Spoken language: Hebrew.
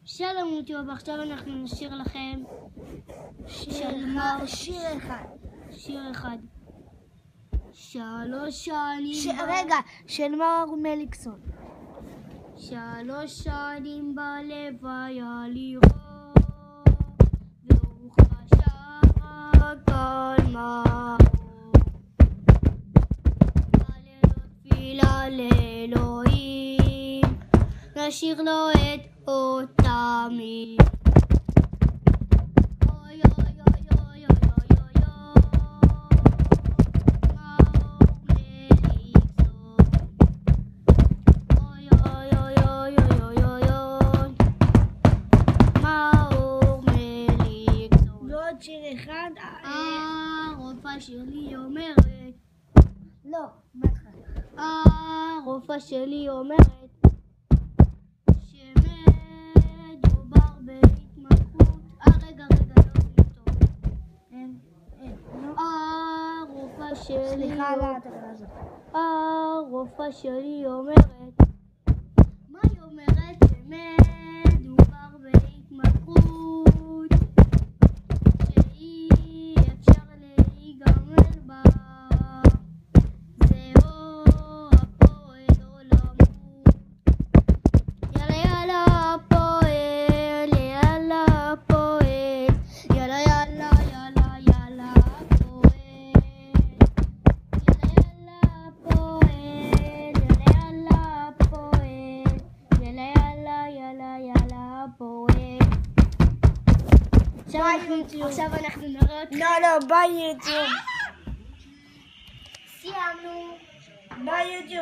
שלום יוטיוב, עכשיו אנחנו נשיר לכם שיר אחד. 3 שנים רגע, של מאור מליקסון. 3 שנים בלוויה לראות, והוא חשב רק על מאור. בלילות תפילה לאלוהים, נשיר לו את אותה מילים. אוי אוי אוי אוי אוי אוי מאור מליקסון. ועוד שיר אחד. הרופאה שלי אומרת, לא, מהתחלה. הרופאה שלי אומרת שמדובר בהתמכרות. רגע, לא טוב. הרופאה שלי, סליחה על ההתחלה הזאת. הרופאה שלי אומרת, מה היא אומרת? שמדובר בהתמכרות שאי אפשר להיגמל בה, זהו הפועל או למות. יאללה יאללה הפועל, יאללה הפועל, יאללה יאללה יאללה יאללה הפועל, יאללה הפועל, יאללה הפועל, יאללה יאללה יאללה הפועל. עכשיו אנחנו נראה אתכם. לא, ביי יוטיוב. סיימנו. ביי יוטיוב.